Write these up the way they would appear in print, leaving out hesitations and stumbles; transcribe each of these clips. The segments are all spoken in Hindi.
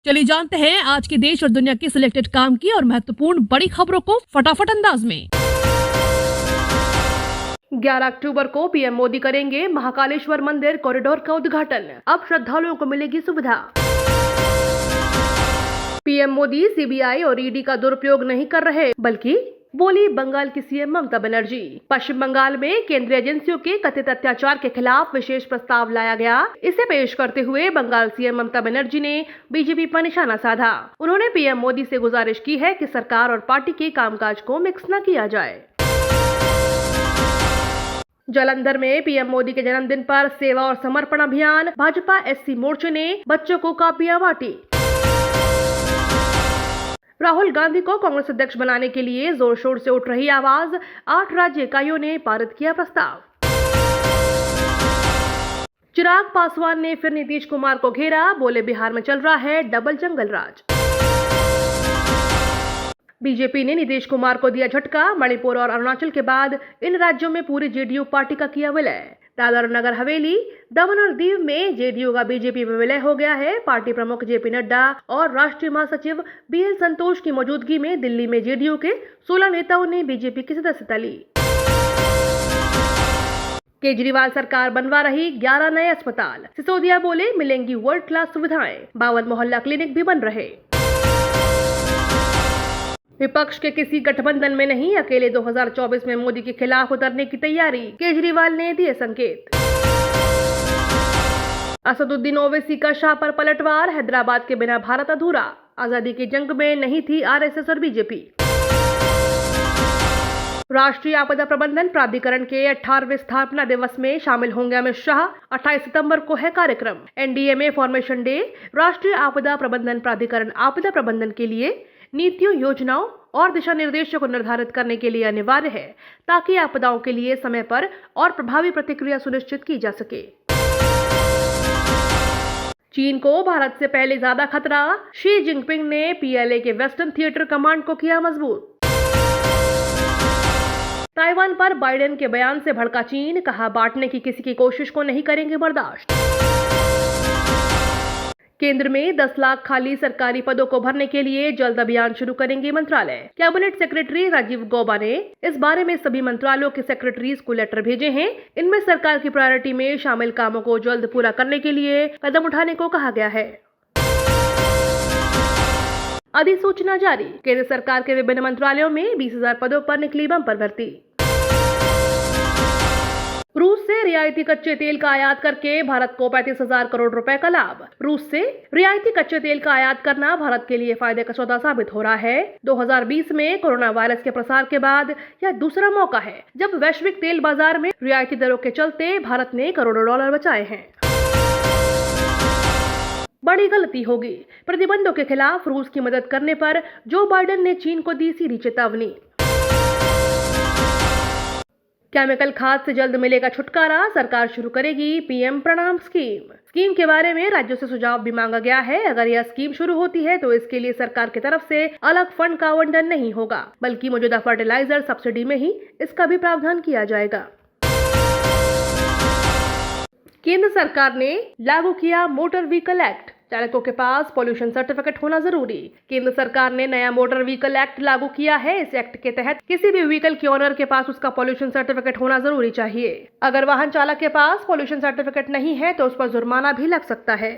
चलिए जानते हैं आज के देश और दुनिया की सिलेक्टेड काम की और महत्वपूर्ण बड़ी खबरों को फटाफट अंदाज में। 11 अक्टूबर को पीएम मोदी करेंगे महाकालेश्वर मंदिर कॉरिडोर का उद्घाटन। अब श्रद्धालुओं को मिलेगी सुविधा। पीएम मोदी सीबीआई और ईडी का दुरुपयोग नहीं कर रहे, बल्कि बोली बंगाल की सीएम ममता बनर्जी। पश्चिम बंगाल में केंद्रीय एजेंसियों के कथित अत्याचार के खिलाफ विशेष प्रस्ताव लाया गया। इसे पेश करते हुए बंगाल सीएम ममता बनर्जी ने बीजेपी पर निशाना साधा। उन्होंने पीएम मोदी से गुजारिश की है कि सरकार और पार्टी के कामकाज को मिक्स न किया जाए। जालंधर में पीएम मोदी के जन्मदिन पर सेवा और समर्पण अभियान। भाजपा एससी मोर्चे ने बच्चों को कापियां बांटी। राहुल गांधी को कांग्रेस अध्यक्ष बनाने के लिए जोर शोर से उठ रही आवाज। 8 राज्य इकाइयों ने पारित किया प्रस्ताव। चिराग पासवान ने फिर नीतीश कुमार को घेरा, बोले बिहार में चल रहा है डबल जंगल राज। बीजेपी ने नीतीश कुमार को दिया झटका। मणिपुर और अरुणाचल के बाद इन राज्यों में पूरी जेडीयू पार्टी का किया विलय। दादर और नगर हवेली, दमन और दीव में जेडीयू का बीजेपी में विलय हो गया है। पार्टी प्रमुख जेपी नड्डा और राष्ट्रीय महासचिव बीएल संतोष की मौजूदगी में दिल्ली में जेडीयू के 16 नेताओं ने बीजेपी की सदस्यता ली। केजरीवाल सरकार बनवा रही 11 नए अस्पताल। सिसोदिया बोले मिलेंगी वर्ल्ड क्लास सुविधाएं। 52 मोहल्ला क्लिनिक भी बन रहे। विपक्ष के किसी गठबंधन में नहीं, अकेले 2024 में मोदी के खिलाफ उतरने की तैयारी। केजरीवाल ने दिए संकेत। असदुद्दीन ओवैसी का शाह पर पलटवार। हैदराबाद के बिना भारत अधूरा। आजादी की जंग में नहीं थी आरएसएस और बीजेपी। राष्ट्रीय आपदा प्रबंधन प्राधिकरण के 18वें स्थापना दिवस में शामिल होंगे अमित शाह। 28 सितंबर को है कार्यक्रम। एनडीए में फॉर्मेशन डे। राष्ट्रीय आपदा प्रबंधन प्राधिकरण आपदा प्रबंधन के लिए नीतियों, योजनाओं और दिशा निर्देशों को निर्धारित करने के लिए अनिवार्य है, ताकि आपदाओं के लिए समय पर और प्रभावी प्रतिक्रिया सुनिश्चित की जा सके। चीन को भारत से पहले ज्यादा खतरा। शी जिनपिंग ने पीएलए के वेस्टर्न थिएटर कमांड को किया मजबूत। ताइवान पर बाइडेन के बयान से भड़का चीन। कहा बांटने की किसी की कोशिश को नहीं करेंगे बर्दाश्त। केंद्र में 10 लाख खाली सरकारी पदों को भरने के लिए जल्द अभियान शुरू करेंगे मंत्रालय। कैबिनेट सेक्रेटरी राजीव गौबा ने इस बारे में सभी मंत्रालयों के सेक्रेटरीज को लेटर भेजे हैं। इनमें सरकार की प्रायोरिटी में शामिल कामों को जल्द पूरा करने के लिए कदम उठाने को कहा गया है। अधिसूचना जारी। केंद्र सरकार के विभिन्न मंत्रालयों में 20,000 पदों पर निकली बम्पर भर्ती। रूस से रियायती कच्चे तेल का आयात करके भारत को 35,000 करोड़ रुपए का लाभ। रूस से रियायती कच्चे तेल का आयात करना भारत के लिए फायदे का सौदा साबित हो रहा है। 2020 में कोरोना वायरस के प्रसार के बाद यह दूसरा मौका है जब वैश्विक तेल बाजार में रियायती दरों के चलते भारत ने करोड़ों डॉलर बचाए हैं। बड़ी गलती होगी। प्रतिबंधों के खिलाफ रूस की मदद करने पर जो बाइडेन ने चीन को दी सीधी चेतावनी। केमिकल खाद से जल्द मिलेगा छुटकारा। सरकार शुरू करेगी पीएम प्रणाम स्कीम के बारे में राज्यों से सुझाव भी मांगा गया है। अगर यह स्कीम शुरू होती है तो इसके लिए सरकार की तरफ से अलग फंड का आवंटन नहीं होगा, बल्कि मौजूदा फर्टिलाइजर सब्सिडी में ही इसका भी प्रावधान किया जाएगा। केंद्र सरकार ने लागू किया मोटर व्हीकल एक्ट। चालकों के पास पॉल्यूशन सर्टिफिकेट होना जरूरी। केंद्र सरकार ने नया मोटर व्हीकल एक्ट लागू किया है। इस एक्ट के तहत किसी भी व्हीकल के ओनर के पास उसका पॉल्यूशन सर्टिफिकेट होना जरूरी चाहिए। अगर वाहन चालक के पास पॉल्यूशन सर्टिफिकेट नहीं है तो उस पर जुर्माना भी लग सकता है।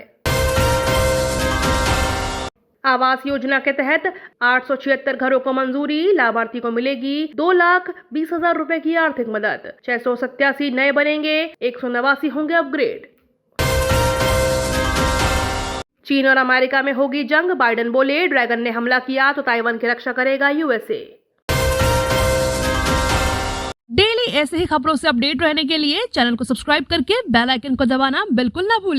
आवास योजना के तहत 876 घरों को मंजूरी। लाभार्थी को मिलेगी 2,20,000 रुपए की आर्थिक मदद। 687 नए बनेंगे, 189 होंगे अपग्रेड। चीन और अमेरिका में होगी जंग। बाइडेन बोले ड्रैगन ने हमला किया तो ताइवान की रक्षा करेगा यूएसए। डेली ऐसे ही खबरों से अपडेट रहने के लिए चैनल को सब्सक्राइब करके बेल आइकन को दबाना बिल्कुल ना भूलें।